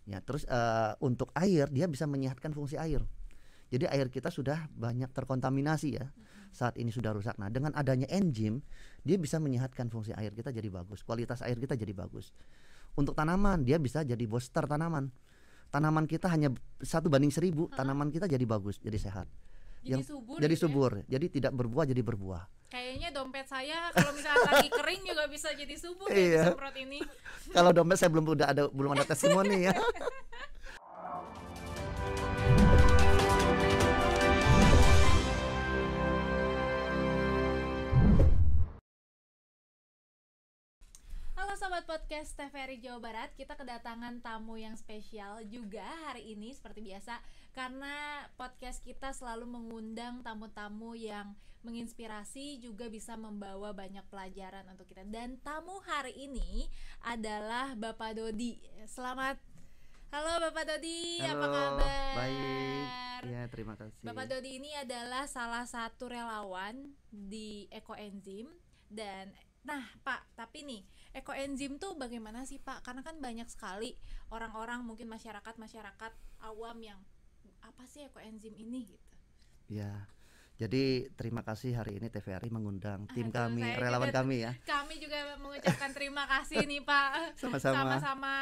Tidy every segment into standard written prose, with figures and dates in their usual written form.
Ya, terus untuk air dia bisa menyehatkan fungsi air. Jadi air kita sudah banyak terkontaminasi ya. Saat ini sudah rusak. Nah, dengan adanya enzim, dia bisa menyehatkan fungsi air kita jadi bagus. Kualitas air kita jadi bagus. Untuk tanaman, dia bisa jadi booster tanaman. Tanaman kita hanya 1:1000, tanaman kita jadi bagus, jadi sehat. Jadi subur. Jadi gitu subur. Jadi tidak berbuah jadi berbuah. Kayaknya dompet saya kalau misalnya lagi kering juga bisa jadi subur Iya. disemprot ini. Kalau dompet saya belum ada testimoni ya. Halo Sobat Podcast TVRI Jawa Barat, kita kedatangan tamu yang spesial juga hari ini seperti biasa. Karena podcast kita selalu mengundang tamu-tamu yang menginspirasi, juga bisa membawa banyak pelajaran untuk kita. Dan tamu hari ini adalah Bapak Dodi. Halo Bapak Dodi, Halo, apa kabar? baik. Ya, terima kasih. Bapak Dodi ini adalah salah satu relawan di Ekoenzim. Dan nah Pak, tapi nih Ekoenzim tuh bagaimana sih Pak? Karena kan banyak sekali orang-orang, mungkin masyarakat awam yang apa sih Ekoenzim ini gitu. Ya. Jadi terima kasih hari ini TVRI mengundang tim Aduh, kami, saya relawan juga- kami ya. Kami juga mengucapkan terima kasih nih Pak. Sama-sama. Sama-sama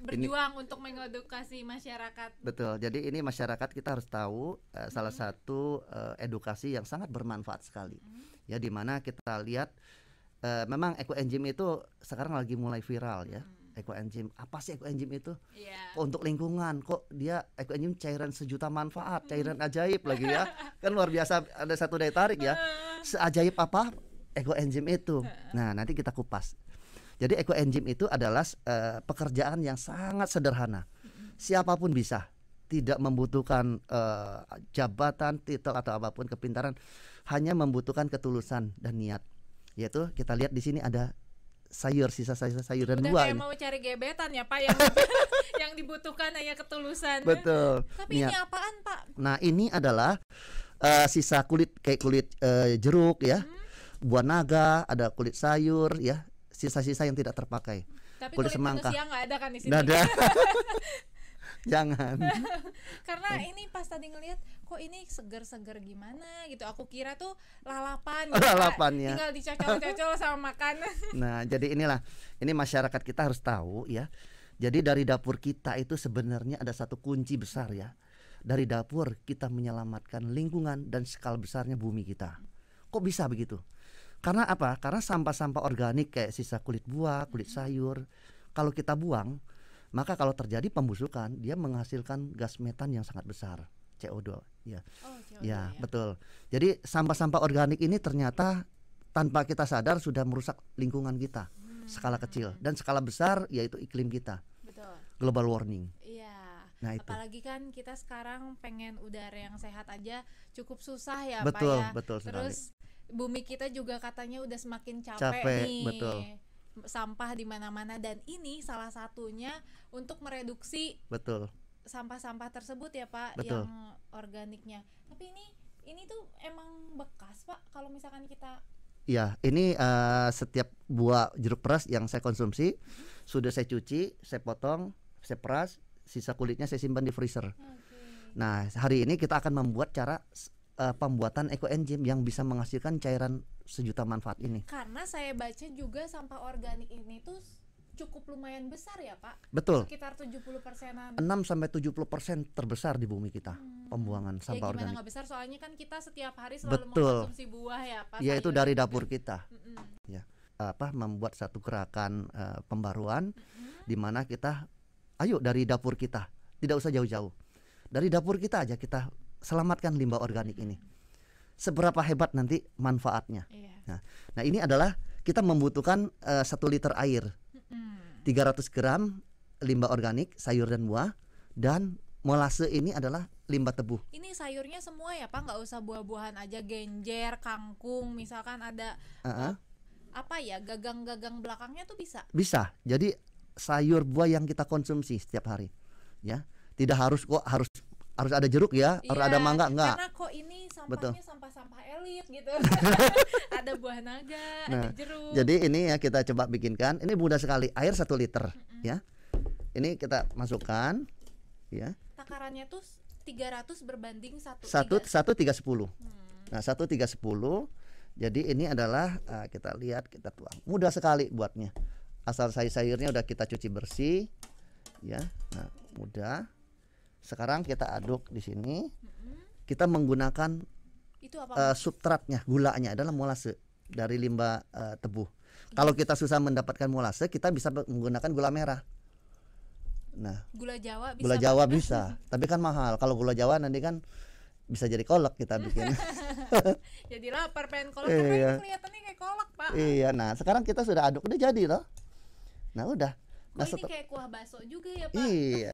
berjuang untuk mengedukasi masyarakat. Betul. Jadi ini masyarakat kita harus tahu salah satu edukasi yang sangat bermanfaat sekali. Ya, di mana kita lihat memang Ekoenzim itu sekarang lagi mulai viral ya. Ekoenzim, apa sih Ekoenzim itu? Iya. Kok untuk lingkungan, kok dia Ekoenzim cairan sejuta manfaat, cairan ajaib lagi ya. Kan luar biasa, ada satu daya tarik ya. Seajaib apa Ekoenzim itu? Nah, nanti kita kupas. Jadi Ekoenzim itu adalah pekerjaan yang sangat sederhana. Siapapun bisa. Tidak membutuhkan jabatan, titel atau apapun, kepintaran, hanya membutuhkan ketulusan dan niat. Yaitu kita lihat di sini ada sayur, sisa sayur dan Udah buah kayak ini. mau cari gebetan ya Pak, yang yang dibutuhkan hanya ketulusan. Betul. Tapi ini apaan Pak? Nah, ini adalah sisa kulit, kayak kulit jeruk ya, buah naga, ada kulit sayur ya, sisa-sisa yang tidak terpakai. Tapi Kulit kulit semangka. manusia nggak ada kan di sini? Nggak ada. Jangan. Karena ini pas tadi ngelihat kok ini seger-seger gimana gitu. Aku kira tuh lalapan gitu, Pak. Lalapan ya. Tinggal dicocol-cocol sama makanan. Nah, jadi ini masyarakat kita harus tahu ya. Jadi dari dapur kita itu sebenarnya ada satu kunci besar ya. Dari dapur kita menyelamatkan lingkungan dan skala besarnya bumi kita. Kok bisa begitu? Karena apa? Karena sampah-sampah organik kayak sisa kulit buah, kulit sayur, kalau kita buang, maka kalau terjadi pembusukan, dia menghasilkan gas metan yang sangat besar, CO2 ya. Oh, CO2 Ya, betul. Jadi sampah-sampah organik ini ternyata tanpa kita sadar sudah merusak lingkungan kita. Skala kecil dan skala besar yaitu iklim kita. Betul. Global warming. Iya. Nah, itu. Apalagi kan kita sekarang pengen udara yang sehat aja cukup susah ya Betul, Pak ya. betul sekali. Terus bumi kita juga katanya udah semakin capek Capek, nih. betul. Sampah di mana-mana, dan ini salah satunya untuk mereduksi Betul. sampah-sampah tersebut ya Pak, Betul. yang organiknya. Tapi ini tuh emang bekas Pak kalau misalkan kita. Ya, ini setiap buah jeruk peras yang saya konsumsi sudah saya cuci, saya potong, saya peras, sisa kulitnya saya simpan di freezer. Nah, hari ini kita akan membuat cara pembuatan Ekoenzim yang bisa menghasilkan cairan sejuta manfaat ini. Karena saya baca juga sampah organik ini tuh cukup lumayan besar ya Pak. Betul. Sekitar 70%-an. 6-70% terbesar di bumi kita pembuangan Ya sampah gimana organik. nggak besar, soalnya kan kita setiap hari selalu Betul. mengkonsumsi buah ya Pak. Ya, itu sayur dari juga. dapur kita. Ya, membuat satu gerakan pembaruan di mana kita, ayo dari dapur kita, tidak usah jauh-jauh. Dari dapur kita aja kita selamatkan limbah organik ini. Seberapa hebat nanti manfaatnya. Iya. Nah, ini adalah kita membutuhkan 1 liter air, 300 gram limbah organik sayur dan buah, dan molase ini adalah limbah tebu. Ini sayurnya semua ya Pak, nggak usah buah-buahan aja, genjer, kangkung, misalkan ada apa ya, gagang-gagang belakangnya tuh bisa. Bisa. Jadi sayur buah yang kita konsumsi setiap hari, ya. Tidak harus ada jeruk ya, harus ada mangga, enggak. Karena kok ini sampahnya sampah-sampah elit gitu. Ada buah naga, ada jeruk. Jadi ini ya kita coba bikinkan. Ini mudah sekali. Air 1 liter ya. ini kita masukkan ya. Takarannya tuh 300 berbanding 1 1 3 10. Nah 1 3 10. Jadi ini adalah kita lihat, kita tuang. Mudah sekali buatnya. Asal sayur-sayurnya udah kita cuci bersih ya. Nah mudah. Sekarang kita aduk di sini. Kita menggunakan itu apa? Substratnya, gulanya adalah molase dari limbah tebu. Kalau kita susah mendapatkan molase, kita bisa menggunakan gula merah. Nah, Gula Jawa bisa. Gula Jawa bisa, tapi kan mahal. Kalau gula Jawa nanti kan bisa jadi kolak kita bikin. Jadi lapar pengen kolak, karena Iya. ini kelihatannya kayak kolak, Pak. Iya, nah sekarang kita sudah aduk, udah jadi loh. Nah udah. Nah, Kok ini kayak kuah bakso juga ya, Pak? iya.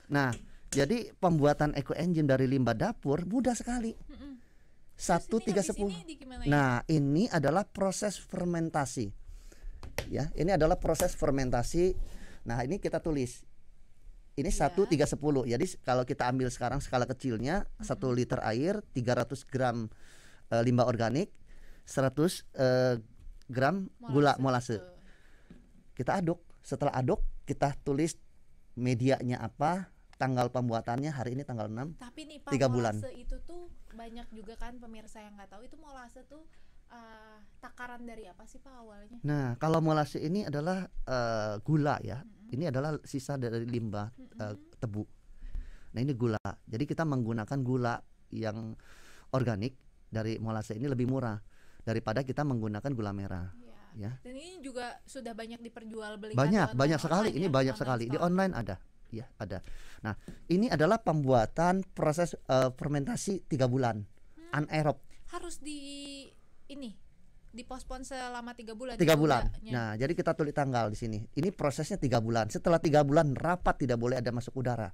Nah, jadi pembuatan ekoenzim dari limbah dapur mudah sekali. 1 3 10. Nah, ini adalah proses fermentasi. Ya, ini adalah proses fermentasi. Nah, ini kita tulis. Ini 1 3 10. Jadi kalau kita ambil sekarang skala kecilnya, 1 liter air, 300 gram limbah organik, 100 gram gula molase. Kita aduk. Setelah aduk, kita tulis medianya apa, tanggal pembuatannya, hari ini tanggal 6. Tapi nih Pak, 3 bulan. molase itu tuh banyak juga kan pemirsa yang nggak tahu, itu molase tuh takaran dari apa sih Pak awalnya? Nah, kalau molase ini adalah gula ya. Ini adalah sisa dari limbah tebu. Nah, ini gula. Jadi kita menggunakan gula yang organik dari molase ini lebih murah daripada kita menggunakan gula merah. Ya. Dan ini juga sudah banyak diperjualbelikan. Banyak sekali. Ini banyak sekali. Di online ada. Ya, ada. Nah, ini adalah pembuatan proses fermentasi 3 bulan. Anaerob. Harus dipospon selama 3 bulan. 3 bulan. Nah, jadi kita tulis tanggal di sini. Ini prosesnya 3 bulan. Setelah 3 bulan rapat, tidak boleh ada masuk udara.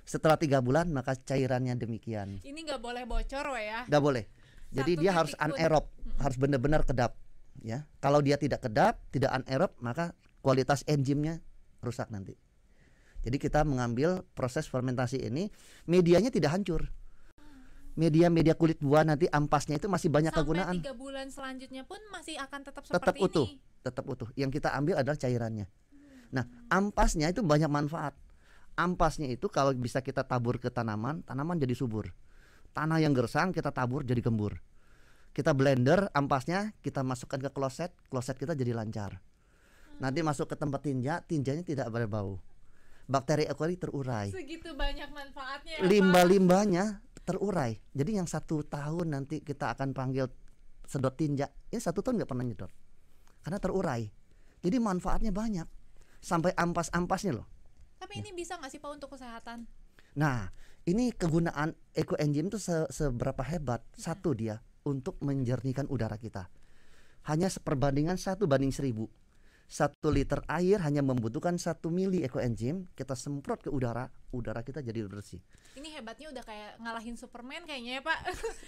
Setelah 3 bulan maka cairannya demikian. Ini nggak boleh bocor ya. Nggak boleh. Jadi dia harus anaerob, harus benar-benar kedap. Ya, kalau dia tidak kedap, tidak anaerob, maka kualitas enzimnya rusak nanti. Jadi kita mengambil proses fermentasi ini, medianya tidak hancur. Media kulit buah nanti ampasnya itu masih banyak kegunaan. Sampai 3 bulan selanjutnya pun masih akan tetap Tetap seperti utuh, ini. tetap utuh. Yang kita ambil adalah cairannya. Nah, ampasnya itu banyak manfaat. Ampasnya itu kalau bisa kita tabur ke tanaman, tanaman jadi subur. Tanah yang gersang kita tabur jadi gembur. Kita blender ampasnya, kita masukkan ke kloset, kloset kita jadi lancar. Nanti masuk ke tempat tinja, tinjanya tidak berbau. Bakteri E. coli terurai. Segitu banyak manfaatnya ya, Limbah-limbahnya terurai. Jadi yang 1 tahun nanti kita akan panggil sedot tinja, ini 1 tahun nggak pernah nyedot karena terurai. Jadi manfaatnya banyak sampai ampas-ampasnya loh. Tapi ini bisa nggak sih Pak untuk kesehatan? Nah, ini kegunaan ekoenzim itu seberapa hebat. Satu, dia untuk menjernihkan udara kita. Hanya perbandingan 1:1000. 1 liter air hanya membutuhkan 1 mili ekoenzim. Kita semprot ke udara, udara kita jadi bersih. Ini hebatnya udah kayak ngalahin Superman kayaknya ya Pak.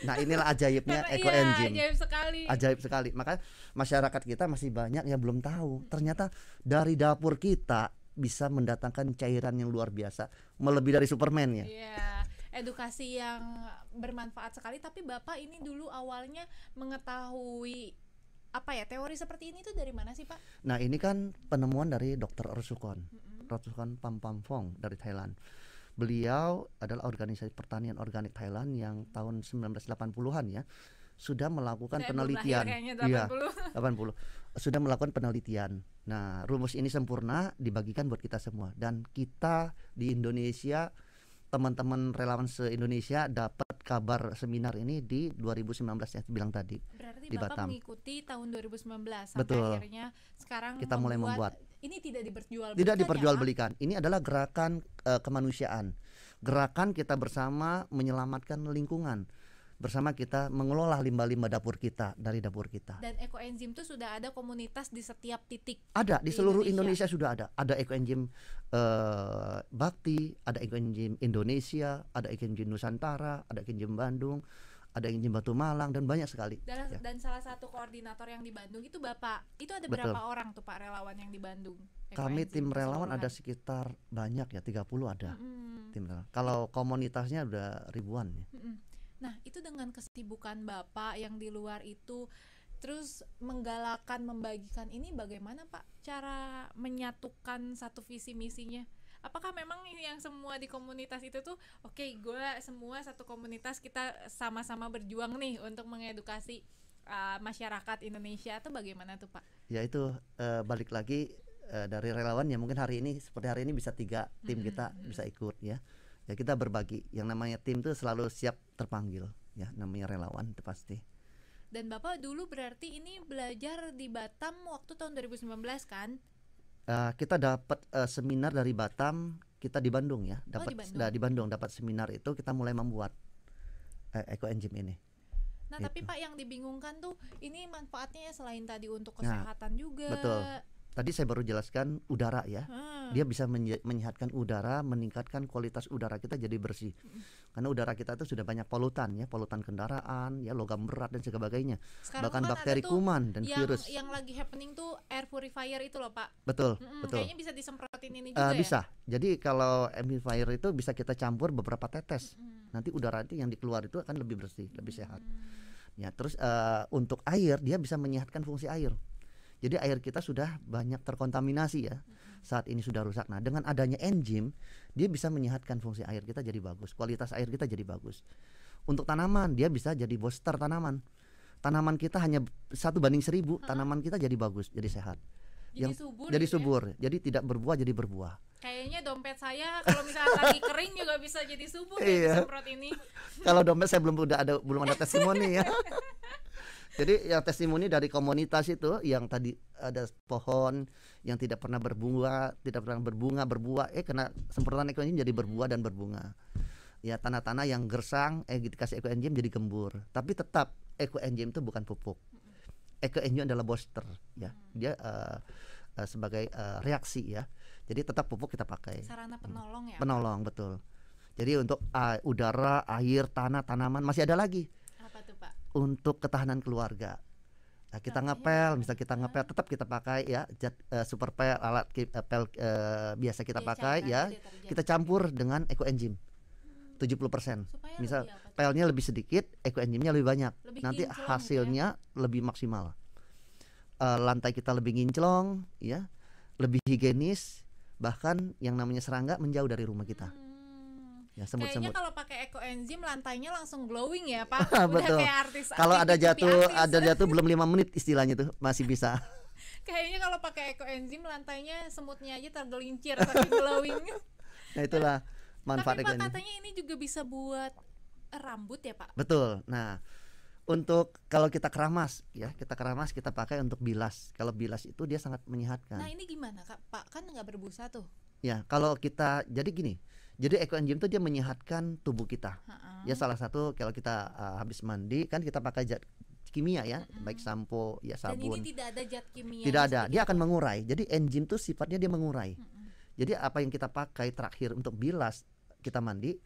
Nah, inilah ajaibnya Karena ekoenzim. Iya, ajaib sekali. Ajaib sekali. Maka masyarakat kita masih banyak yang belum tahu. Ternyata dari dapur kita bisa mendatangkan cairan yang luar biasa, melebihi dari Superman ya. Iya, edukasi yang bermanfaat sekali. Tapi Bapak ini dulu awalnya mengetahui teori seperti ini tuh dari mana sih Pak? Nah, ini kan penemuan dari Dr. Rusukon Pampampong dari Thailand. Beliau adalah organisasi pertanian organik Thailand yang tahun 1980-an ya sudah melakukan penelitian. Iya, 80. Sudah melakukan penelitian. Nah, rumus ini sempurna dibagikan buat kita semua, dan kita di Indonesia, teman-teman relawan se-Indonesia dapat kabar seminar ini di 2019 ya, bilang tadi. Berarti di Bapak Batam. mengikuti tahun 2019 sampai Betul. akhirnya sekarang Kita mulai membuat. Ini tidak diperjualbelikan. Tidak diperjualbelikan. Ini adalah gerakan kemanusiaan. Gerakan kita bersama menyelamatkan lingkungan. Bersama kita mengelola limbah-limbah dapur kita, dari dapur kita. Dan ekoenzim itu sudah ada komunitas di setiap titik. Ada di seluruh Indonesia sudah ada. Ada ekoenzim Bakti, ada ekoenzim Indonesia, ada ekoenzim Nusantara, ada ekoenzim Bandung, ada ekoenzim Batu Malang, dan banyak sekali. Dan salah satu koordinator yang di Bandung itu Bapak. Itu ada Betul. berapa orang tuh Pak relawan yang di Bandung? Kami tim relawan ada sekitar banyak ya, 30 ada. Tim relawan. Kalau komunitasnya udah ribuan ya. Nah, itu dengan kesibukan Bapak yang di luar itu, terus menggalakkan, membagikan ini, bagaimana Pak cara menyatukan satu visi misinya? apakah memang yang semua di komunitas itu tuh oke, gue semua satu komunitas kita sama-sama berjuang nih untuk mengedukasi masyarakat Indonesia, atau bagaimana tuh Pak? Ya itu balik lagi dari relawan ya, mungkin hari ini seperti hari ini bisa 3 tim kita bisa ikut ya. Ya kita berbagi. Yang namanya tim tuh selalu siap terpanggil ya, namanya relawan itu pasti. Dan Bapak dulu berarti ini belajar di Batam waktu tahun 2019 kan? Kita dapat seminar dari Batam, kita di Bandung ya, dapat di Bandung. di Bandung dapat seminar itu kita mulai membuat EcoEngine ini. Nah Gitu. tapi Pak, yang dibingungkan tuh ini manfaatnya selain tadi untuk kesehatan juga. Betul. Tadi saya baru jelaskan udara ya. Dia bisa menyehatkan udara, meningkatkan kualitas udara kita jadi bersih. Karena udara kita itu sudah banyak polutan ya, polutan kendaraan, ya logam berat dan sebagainya. Sekarang Bahkan kan bakteri, ada tuh kuman dan virus. Yang lagi happening tuh air purifier itu loh Pak. Betul, betul. Kayaknya bisa disemprotin ini juga Bisa. Jadi kalau amplifier itu bisa kita campur beberapa tetes. Nanti udara itu yang dikeluar itu akan lebih bersih, lebih sehat. Ya, terus untuk air dia bisa menyehatkan fungsi air. Jadi air kita sudah banyak terkontaminasi ya. Saat ini sudah rusak. Nah, dengan adanya enzim, dia bisa menyehatkan fungsi air kita jadi bagus. Kualitas air kita jadi bagus. Untuk tanaman, dia bisa jadi booster tanaman. Tanaman kita hanya 1:1000, tanaman kita jadi bagus, jadi sehat. Jadi subur. Jadi gitu ya? subur. Jadi tidak berbuah jadi berbuah. Kayaknya dompet saya kalau misalnya lagi kering juga bisa jadi subur ya Iya. disemprot ini. Kalau dompet saya belum ada testimoni ya. Jadi yang testimoni dari komunitas itu yang tadi ada pohon yang tidak pernah berbuah, berbuah, kena semprotan ekoenzim jadi berbuah dan berbunga. Ya tanah-tanah yang gersang dikasih ekoenzim jadi gembur. Tapi tetap ekoenzim itu bukan pupuk. Ekoenzim adalah booster ya. Dia sebagai reaksi ya. Jadi tetap pupuk kita pakai. Sarana penolong ya. Penolong betul. Jadi untuk udara, air, tanah, tanaman masih ada lagi. Apa tuh Pak? Untuk ketahanan keluarga. Nah, kita ngepel, misalnya kita ngepel tetap kita pakai ya super pel, alat pel biasa kita pakai ya. Kita campur dengan ekoenzim 70%. Supaya Misal lebih apa tuh? pelnya lebih sedikit, ekoenzimnya lebih banyak. Lebih Nanti kinclong hasilnya lebih maksimal. Lantai kita lebih nginclong ya, lebih higienis, bahkan yang namanya serangga menjauh dari rumah kita. Ya, Kayaknya semut-semut. kalau pakai ekoenzim lantainya langsung glowing ya Pak. Udah Betul. kayak artis. Kalau ada TV jatuh belum 5 menit istilahnya tuh masih bisa. Kayaknya kalau pakai ekoenzim lantainya semutnya aja tergelincir saking glowing. Nah, itulah manfaat Tapi Pak ekoenzim. katanya ini juga bisa buat rambut ya Pak. Betul. Nah, untuk kalau kita keramas ya, kita pakai untuk bilas. Kalau bilas itu dia sangat menyehatkan. Nah ini gimana Kak? Pak kan nggak berbusa tuh. Ya, kalau kita jadi gini. Jadi ekoenzim itu dia menyehatkan tubuh kita. Ya salah satu kalau kita habis mandi kan kita pakai zat kimia ya, baik sampo ya Dan sabun. ini tidak ada zat kimia. Tidak ada, dia akan mengurai. Jadi enzim itu sifatnya dia mengurai. Jadi apa yang kita pakai terakhir untuk bilas kita mandi,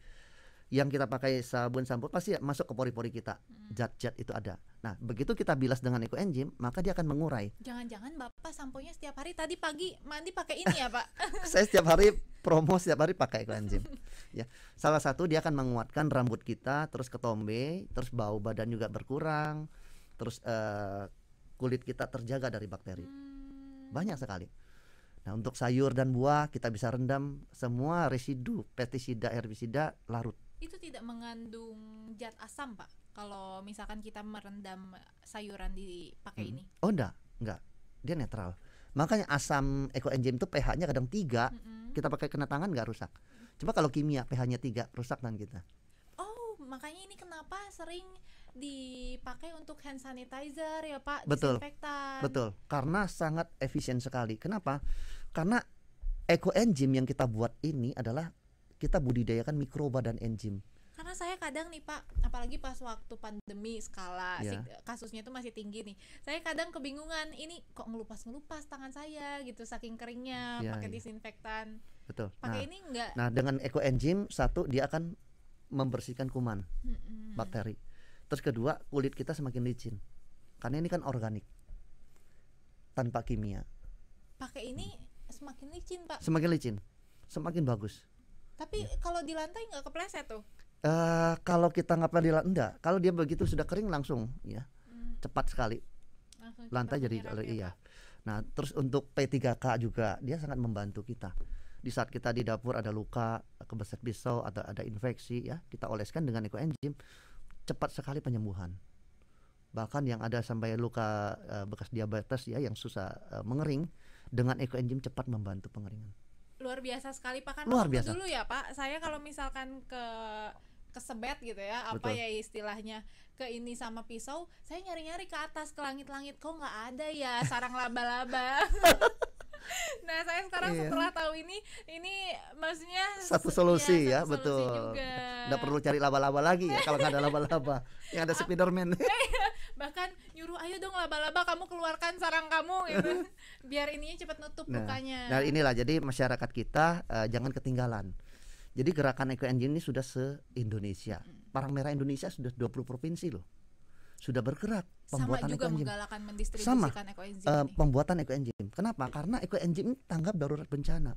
yang kita pakai sabun sampo pasti masuk ke pori-pori kita. Zat-zat itu ada. Nah, begitu kita bilas dengan ekoenzim, maka dia akan mengurai. Jangan-jangan Bapak samponya setiap hari, tadi pagi mandi pakai ini ya Pak? Saya setiap hari promo, setiap hari pakai ekoenzim. Ya, salah satu dia akan menguatkan rambut kita, terus ketombe, terus bau badan juga berkurang, terus kulit kita terjaga dari bakteri. Banyak sekali. Nah, untuk sayur dan buah kita bisa rendam semua residu pestisida, herbisida larut. Itu tidak mengandung zat asam Pak? Kalau misalkan kita merendam sayuran dipakai ini? Oh enggak. Dia netral. Makanya asam ekoenzim itu pH-nya kadang 3, kita pakai kena tangan nggak rusak. Coba kalau kimia pH-nya 3 rusak tangan kita. Oh, makanya ini kenapa sering dipakai untuk hand sanitizer ya Pak? Betul. Disinfektan. Betul. Karena sangat efisien sekali. Kenapa? Karena ekoenzim yang kita buat ini adalah kita budidayakan mikroba dan enzim. Karena saya kadang nih Pak, apalagi pas waktu pandemi skala Ya. kasusnya itu masih tinggi nih. Saya kadang kebingungan, ini kok ngelupas-ngelupas tangan saya gitu saking keringnya, Ya, pakai ya. disinfektan. Betul. Pakai ini enggak? Nah, dengan ekoenzim satu dia akan membersihkan kuman, bakteri. Terus kedua, kulit kita semakin licin. Karena ini kan organik. Tanpa kimia. Pakai ini semakin licin Pak. Semakin licin, semakin bagus. Tapi kalau di lantai nggak kepleset tuh. Kalau kita nggak pernah enggak, kalau dia begitu sudah kering langsung ya. Cepat sekali. Langsung Lantai cepat jadi menyerap ya, iya. Pak. Nah, terus untuk P3K juga dia sangat membantu kita. Di saat kita di dapur ada luka, kebeset pisau, ada infeksi ya, kita oleskan dengan ekoenzim, cepat sekali penyembuhan. Bahkan yang ada sampai luka bekas diabetes ya yang susah mengering, dengan ekoenzim cepat membantu pengeringan. Luar biasa sekali Pak, kan Luar waktu biasa. dulu ya Pak, saya kalau misalkan kesebet gitu ya, apa Betul. ya istilahnya, ke ini sama pisau, saya nyari-nyari ke atas, ke langit-langit, kok nggak ada ya sarang laba-laba. Nah saya sekarang Iya. setelah tahu ini maksudnya Satu solusi ya, ya, satu solusi betul. juga. Nggak perlu cari laba-laba lagi ya kalau nggak ada laba-laba. Yang ada Spiderman. Bahkan nyuruh ayo dong laba-laba kamu keluarkan sarang kamu gitu. Biar ininya cepat nutup lukanya. Nah inilah jadi masyarakat kita jangan ketinggalan. Jadi gerakan ekoenzim ini sudah se-Indonesia. Palang Merah Indonesia sudah 20 provinsi loh. Sudah bergerak Sama pembuatan juga ekoenzim. menggalakkan mendistribusikan ekoenzim ini. Pembuatan ekoenzim. Kenapa? Karena ekoenzim ini tanggap darurat bencana.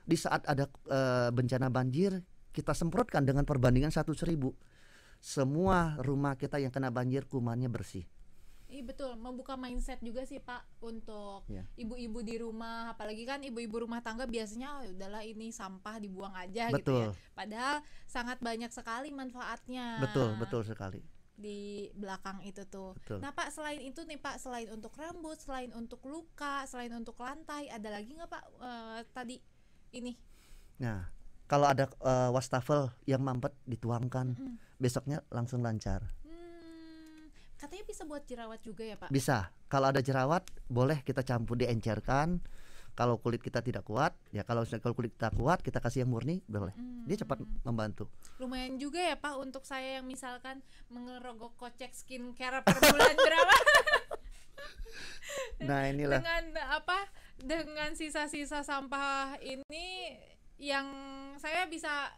Di saat ada bencana banjir, kita semprotkan dengan perbandingan 1/1000. Semua rumah kita yang kena banjir kumannya bersih. Iya betul, membuka mindset juga sih Pak untuk ibu-ibu di rumah, apalagi kan ibu-ibu rumah tangga biasanya udahlah ini sampah dibuang aja gitu ya. Padahal sangat banyak sekali manfaatnya. Betul sekali. Di belakang itu tuh. Betul. Nah Pak, selain itu nih Pak, selain untuk rambut, selain untuk luka, selain untuk lantai, ada lagi nggak Pak tadi ini? Nah, kalau ada wastafel yang mampet dituangkan, besoknya langsung lancar. Katanya bisa buat jerawat juga ya Pak? Bisa. Kalau ada jerawat, boleh kita campur diencerkan. Kalau kulit kita tidak kuat, ya kalau kulit kita kuat, kita kasih yang murni, boleh. Dia cepat membantu. Lumayan juga ya Pak untuk saya yang misalkan mengerogok kocek skincare per bulan berapa? Nah inilah. Dengan sisa-sisa sampah ini yang saya bisa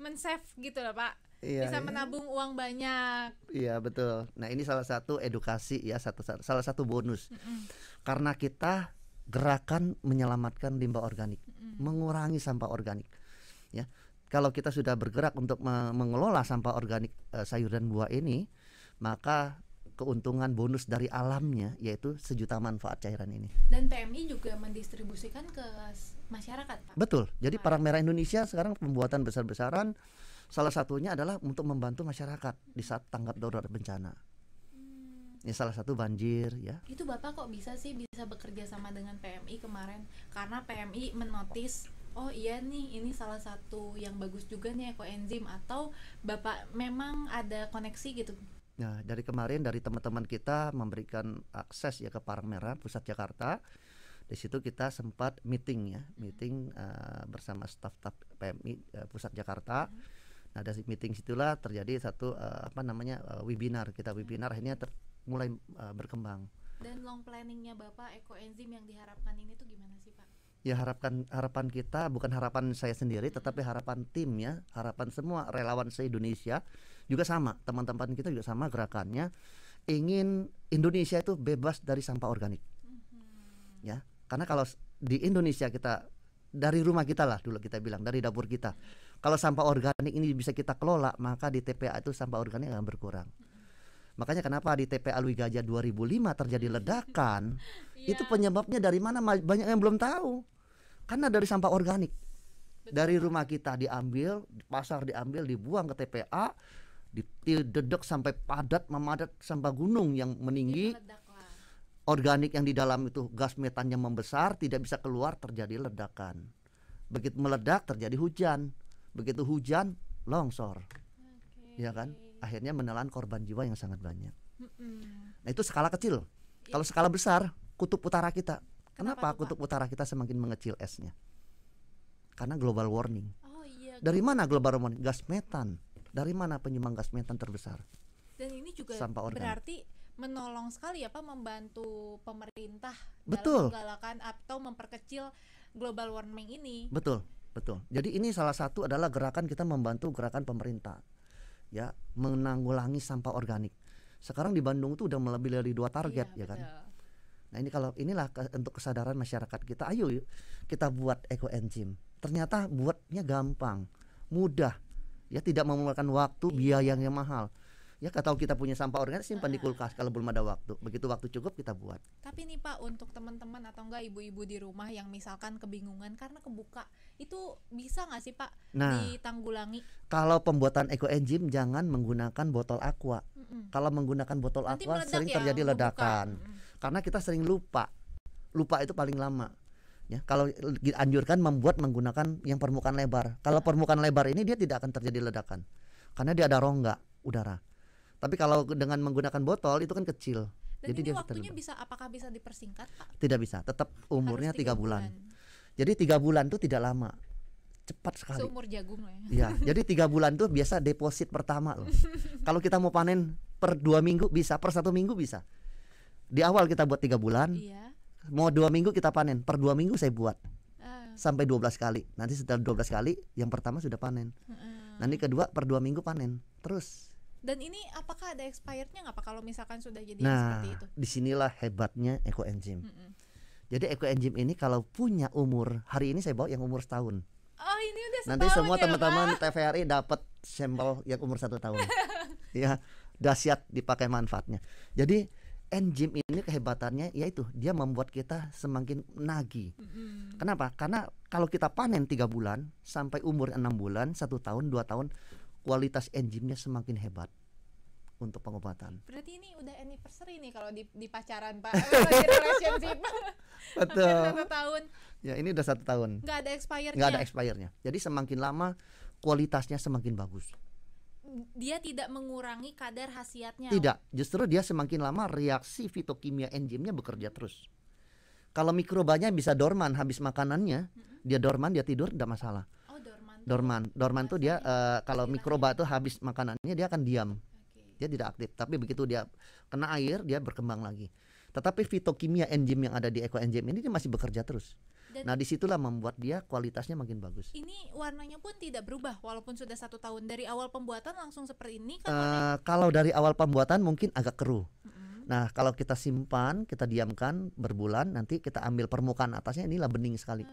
men-save gitu loh Pak. Bisa menabung uang banyak. Iya betul. Nah ini salah satu edukasi ya, salah satu bonus. Karena kita gerakan menyelamatkan limbah organik, mengurangi sampah organik. Ya, kalau kita sudah bergerak untuk mengelola sampah organik sayur dan buah ini, maka keuntungan bonus dari alamnya yaitu sejuta manfaat cairan ini. Dan PMI juga mendistribusikan ke masyarakat, Pak. Betul. Jadi Palang Merah Indonesia sekarang pembuatan besar-besaran salah satunya adalah untuk membantu masyarakat di saat tanggap darurat bencana. Ya salah satu banjir ya. Itu Bapak kok bisa bekerja sama dengan PMI kemarin? Karena PMI menotis, oh iya nih ini salah satu yang bagus juga nih ekoenzim, atau Bapak memang ada koneksi gitu? Nah dari kemarin dari teman-teman kita memberikan akses ya ke Palang Merah Pusat Jakarta. Di situ kita sempat meeting bersama staf-staf PMI Pusat Jakarta. Nah dari meeting situlah terjadi satu webinar. Kita webinar akhirnya mulai berkembang. Dan long planningnya Bapak ekoenzim yang diharapkan ini tuh gimana sih Pak? Ya harapan kita bukan harapan saya sendiri, tetapi harapan tim ya, harapan semua relawan se-Indonesia juga sama, teman-teman kita juga sama gerakannya, ingin Indonesia itu bebas dari sampah organik. Ya, karena kalau di Indonesia kita dari rumah kita lah dulu kita bilang, dari dapur kita. Kalau sampah organik ini bisa kita kelola, maka di TPA itu sampah organik akan berkurang. Makanya kenapa di TPA Alwi Gajah 2005 terjadi ledakan, itu penyebabnya dari mana banyak yang belum tahu. Karena dari sampah organik. Betul. Dari rumah kita diambil, pasar diambil, dibuang ke TPA, didedek sampai memadat sampai gunung yang meninggi. Organik yang di dalam itu gas metannya membesar, tidak bisa keluar, terjadi ledakan. Begitu meledak terjadi hujan. Begitu hujan longsor. Ya kan? Akhirnya menelan korban jiwa yang sangat banyak. Nah itu skala kecil. Kalau skala besar, kutub utara kita. Kenapa kutub utara kita semakin mengecil esnya? Karena global warming. Dari mana global warming? Gas metan. Dari mana penyumbang gas metan terbesar? Dan ini juga berarti menolong sekali ya Pak, membantu pemerintah dalam menggalakkan atau memperkecil global warming ini. Betul. Jadi ini salah satu adalah gerakan kita membantu gerakan pemerintah. Ya, menanggulangi sampah organik. Sekarang di Bandung itu udah lebih dari 2 target ya kan. Nah ini inilah untuk kesadaran masyarakat kita. Ayo yuk kita buat ekoenzim. Ternyata buatnya gampang, mudah, ya tidak memakan waktu, biaya yang mahal. Ya atau kita punya sampah organik simpan di kulkas kalau belum ada waktu. Begitu waktu cukup kita buat. Tapi nih Pak, untuk teman-teman atau enggak ibu-ibu di rumah yang misalkan kebingungan karena kebuka, itu bisa nggak sih Pak Nah, ditanggulangi? kalau pembuatan ekoenzim jangan menggunakan botol aqua. Kalau menggunakan botol Nanti aqua meledak sering ya, terjadi ngebuka. ledakan. Karena kita sering lupa. Lupa itu paling lama. Ya, kalau dianjurkan menggunakan yang permukaan lebar. Kalau permukaan lebar ini dia tidak akan terjadi ledakan. Karena dia ada rongga udara. Tapi kalau dengan menggunakan botol itu kan kecil. Dan jadi ini dia waktunya terlibat. apakah bisa dipersingkat Pak? Tidak bisa, tetap umurnya Harus 3 bulan. Jadi 3 bulan itu tidak lama. Cepat sekali. Seumur jagung lah ya. Ya, jadi 3 bulan tuh biasa deposit pertama loh. Kalau kita mau panen per 2 minggu bisa, per 1 minggu bisa. Di awal kita buat 3 bulan. Iya. Mau 2 minggu kita panen, per 2 minggu saya buat. Ah, Sampai 12 kali. Nanti setelah 12 kali yang pertama sudah panen. Nanti kedua per 2 minggu panen. Terus. Dan ini apakah ada expirednya nggak Pak kalau misalkan sudah jadi Nah, seperti itu? disinilah hebatnya ekoenzim. Mm-mm. Jadi ekoenzim ini kalau punya umur, hari ini saya bawa yang umur setahun. Oh ini udah Nanti setahun semua ya, teman-teman Pak? TVRI dapat sampel yang umur 1 tahun. Ya, dahsyat dipakai manfaatnya. Jadi enzim ini kehebatannya yaitu dia membuat kita semakin nagih. Kenapa? Karena kalau kita panen 3 bulan sampai umur 6 bulan, 1 tahun, 2 tahun, kualitas enzimnya semakin hebat untuk pengobatan. Berarti ini udah anniversary nih kalau di pacaran Pak, di relationship. Betul. Hampir 1 tahun, Ya, ini udah 1 tahun. nggak ada expirednya. Nggak ada expirednya. Jadi semakin lama kualitasnya semakin bagus. Dia tidak mengurangi kadar khasiatnya. Tidak, justru dia semakin lama reaksi fitokimia enzimnya bekerja terus. Kalau mikrobanya bisa dorman habis makanannya, dia dorman, dia tidur tidak masalah. Oh dorman. Dorman tuh dia kalau mikroba tuh habis makanannya dia akan diam, Oke. dia tidak aktif. Tapi begitu dia kena air dia berkembang lagi. Tetapi fitokimia enzim yang ada di ekoenzim ini dia masih bekerja terus. Dan Nah disitulah membuat dia kualitasnya makin bagus. ini warnanya pun tidak berubah walaupun sudah 1 tahun dari awal pembuatan langsung seperti ini kan warnanya. Kalau dari awal pembuatan mungkin agak keruh. Mm-mm. Nah kalau kita simpan, kita diamkan berbulan, nanti kita ambil permukaan atasnya inilah bening sekali.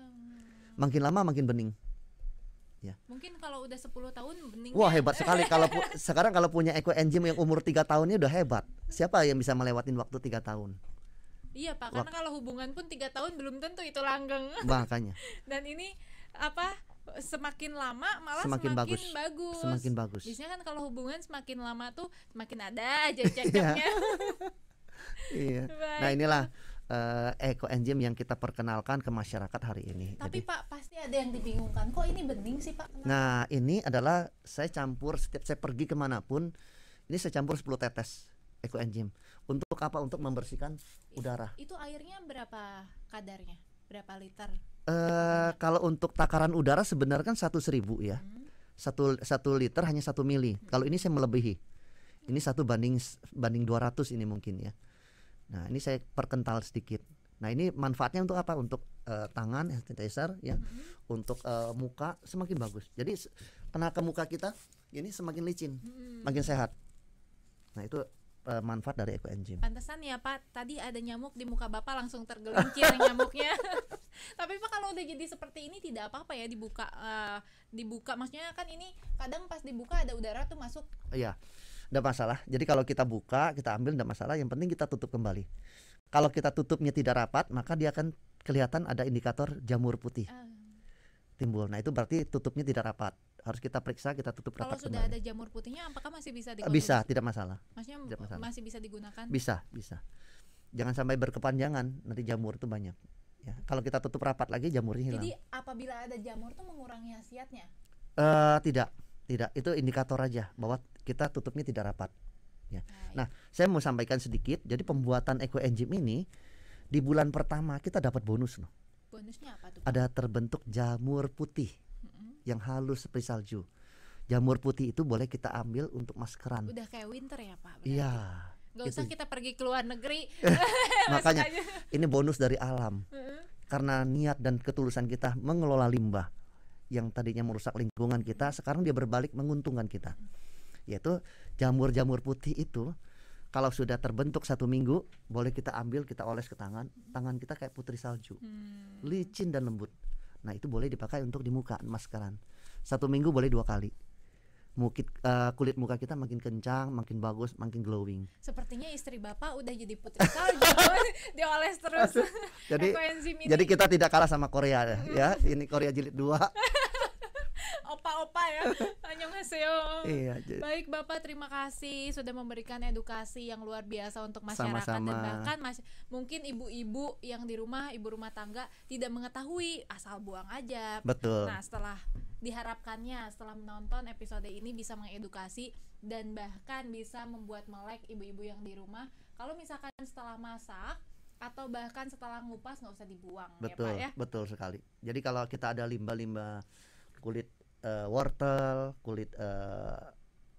Makin lama makin bening. Mungkin kalau udah 10 tahun beningnya. Wah hebat sekali. Kalau sekarang kalau punya ekoenzim yang umur 3 tahunnya udah hebat. Siapa yang bisa melewatin waktu 3 tahun? Iya Pak, karena kalau hubungan pun 3 tahun belum tentu itu langgeng. Makanya Dan ini apa? Semakin lama malah Semakin semakin bagus. bagus. semakin bagus. Biasanya kan kalau hubungan semakin lama tuh semakin ada aja cekcoknya. Iya. Baik. Nah inilah ekoenzim yang kita perkenalkan ke masyarakat hari ini. Tapi Jadi, Pak pasti ada yang dibingungkan. Kok ini bening sih Pak? Kenapa? nah ini adalah saya campur setiap saya pergi kemanapun, ini saya campur 10 tetes ekoenzim. Untuk apa? Untuk membersihkan udara. Itu airnya berapa kadarnya? Berapa liter? Kalau untuk takaran udara sebenarnya kan 1.000 ya. 1 liter hanya 1 mili. Kalau ini saya melebihi. Ini 1 banding 200 ini mungkin ya. Nah ini saya perkental sedikit. Nah ini manfaatnya untuk apa? Untuk tangan sanitizer ya. Untuk muka semakin bagus. Jadi kena ke muka kita ini semakin licin, makin sehat. Nah itu manfaat dari ekoenzim. Pantesan ya Pak, tadi ada nyamuk di muka Bapak langsung tergelincir nyamuknya. Tapi Pak kalau udah jadi seperti ini tidak apa-apa ya dibuka, dibuka maksudnya kan ini kadang pas dibuka ada udara tuh masuk. Iya, tidak masalah. Jadi kalau kita buka, kita ambil tidak masalah. Yang penting kita tutup kembali. Kalau kita tutupnya tidak rapat, maka dia akan kelihatan ada indikator jamur putih timbul. Nah itu berarti tutupnya tidak rapat. Harus kita periksa, kita tutup Kalau rapat sudah kembali. ada jamur putihnya apakah masih bisa dikonsumsi? Bisa, tidak masalah. Maksudnya Tidak masalah. masih bisa digunakan? Bisa. Jangan sampai berkepanjangan, nanti jamur itu banyak. Ya, kalau kita tutup rapat lagi jamurnya hilang. Jadi apabila ada jamur tuh mengurangi khasiatnya? Tidak. Itu indikator aja bahwa kita tutupnya tidak rapat. Ya. Nah, saya mau sampaikan sedikit. Jadi pembuatan ekoenzim ini di bulan pertama kita dapat bonus loh. Bonusnya apa tuh? Ada terbentuk jamur putih yang halus seperti salju. Jamur putih itu boleh kita ambil untuk maskeran. Udah kayak winter ya Pak? Berarti? Iya. Gak usah kita pergi ke luar negeri. Makanya Masuk aja. ini bonus dari alam. Karena niat dan ketulusan kita mengelola limbah yang tadinya merusak lingkungan kita, sekarang dia berbalik menguntungkan kita. Yaitu jamur-jamur putih itu kalau sudah terbentuk 1 minggu boleh kita ambil, kita oles ke tangan. Tangan kita kayak putri salju, licin dan lembut. Nah itu boleh dipakai untuk di muka, maskeran. 1 minggu boleh 2 kali. kulit muka kita makin kencang, makin bagus, makin glowing. Sepertinya istri Bapak udah jadi putri salju. Dioles terus. Jadi Ekoenzim ini. jadi kita tidak kalah sama Korea ya. Ini Korea jilid 2. Opa-opa ya. Annyeonghaseyo. Iya. Baik Bapak, terima kasih sudah memberikan edukasi yang luar biasa untuk masyarakat. Sama-sama. Dan bahkan mungkin ibu-ibu yang di rumah, ibu rumah tangga tidak mengetahui, asal buang aja. Betul. Nah, diharapkannya setelah menonton episode ini bisa mengedukasi dan bahkan bisa membuat melek ibu-ibu yang di rumah. Kalau misalkan setelah masak atau bahkan setelah ngupas nggak usah dibuang. Betul, ya Pak ya. betul sekali. Jadi kalau kita ada limbah-limbah kulit wortel, kulit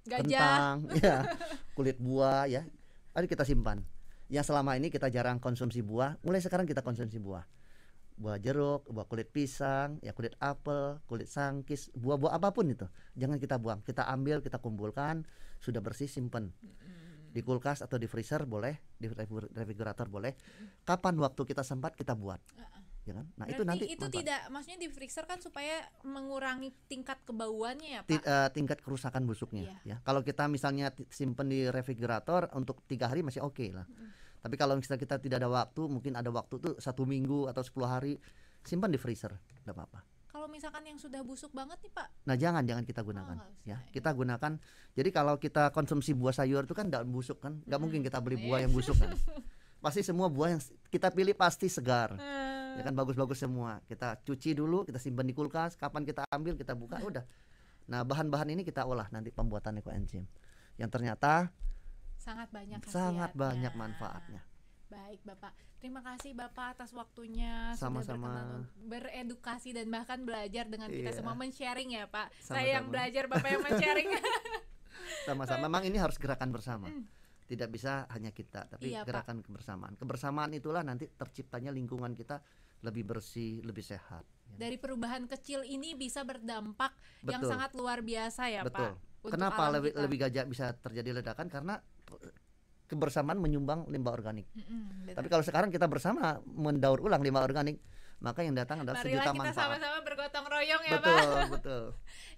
Gajah. kentang, ya, kulit buah ya, mari kita simpan. Yang selama ini kita jarang konsumsi buah, mulai sekarang kita konsumsi buah. Buah jeruk, buah kulit pisang, ya kulit apel, kulit sangkis, buah-buah apapun itu. Jangan kita buang, kita ambil, kita kumpulkan, sudah bersih simpan. Di kulkas atau di freezer boleh, di refrigerator boleh. Kapan waktu kita sempat kita buat. Ya kan? Nah, berarti itu nanti itu manfaat. tidak, maksudnya di freezer kan supaya mengurangi tingkat kebauannya ya Pak. Tingkat kerusakan busuknya. Iya. Ya. Kalau kita misalnya simpen di refrigerator untuk 3 hari masih oke lah. Tapi kalau misalnya kita tidak ada waktu, mungkin ada waktu tuh 1 minggu atau 10 hari, simpan di freezer, tidak apa-apa. Kalau misalkan yang sudah busuk banget nih Pak. Nah, jangan kita gunakan. nggak usah, Ya, ya. kita gunakan. Jadi kalau kita konsumsi buah sayur itu kan daun busuk kan, nggak mungkin kita beli buah yang busuk kan. Pasti semua buah yang kita pilih pasti segar. Ya kan, bagus-bagus semua. Kita cuci dulu, kita simpan di kulkas, kapan kita ambil, kita buka, udah. Nah, bahan-bahan ini kita olah nanti pembuatan ekoenzim. Yang ternyata Sangat banyak sangat khasiatnya. banyak manfaatnya. Baik Bapak, terima kasih Bapak atas waktunya. Sama-sama. Sudah beredukasi dan bahkan belajar dengan kita Iya. semua, men-sharing ya Pak. Sama-sama. Saya yang belajar, Bapak yang men-sharing. Sama-sama. Memang ini harus gerakan bersama. Tidak bisa hanya kita, tapi Iya, Pak. gerakan kebersamaan. Kebersamaan itulah nanti terciptanya lingkungan kita lebih bersih, lebih sehat. Ya. Dari perubahan kecil ini bisa berdampak yang Betul. sangat luar biasa ya Betul. Pak. Untuk Kenapa alam lebih kita. gajah bisa terjadi ledakan? Karena kebersamaan menyumbang limbah organik. Benar. Tapi kalau sekarang kita bersama mendaur ulang limbah organik, maka yang datang adalah Marilah sejuta kita manfaat. sama-sama bergotong royong ya Betul, Pak. betul.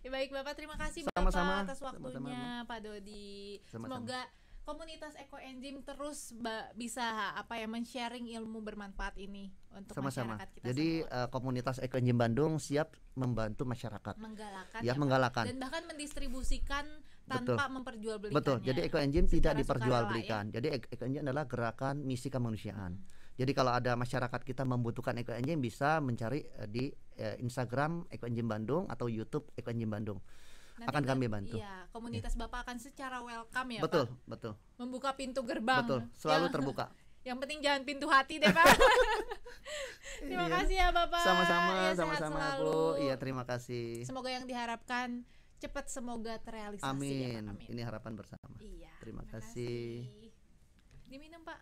Ya, baik Bapak, terima kasih Sama-sama. Bapak atas waktunya Sama-sama. Pak Dodi. Sama-sama. Semoga komunitas ekoenzim terus bisa men-sharing ilmu bermanfaat ini untuk Sama-sama. masyarakat kita Jadi semua. komunitas ekoenzim Bandung siap membantu masyarakat. Menggalakkan Ya, Pak. menggalakkan. Dan bahkan mendistribusikan tanpa memperjualbelikannya. Betul. Jadi ekoenzim tidak Secara diperjualbelikan. Jadi ekoenzim adalah gerakan misi kemanusiaan. Jadi kalau ada masyarakat kita membutuhkan ekoenzim bisa mencari di Instagram Ekoenzim Bandung atau YouTube Ekoenzim Bandung. Nanti Akan kami bantu. Iya, komunitas Bapak akan secara welcome ya Betul, Pak. betul. Membuka pintu gerbang. Betul. Selalu Yang- terbuka. Yang penting jangan pintu hati deh Pak. Terima Iya. kasih ya Bapak. Sama-sama, Ya, sehat sama-sama selalu. Bu. Iya, terima kasih. Semoga yang diharapkan cepat semoga terrealisasi ya, Amin. Pak. Amin. Ini harapan bersama. Iya. Terima kasih. Diminum Pak.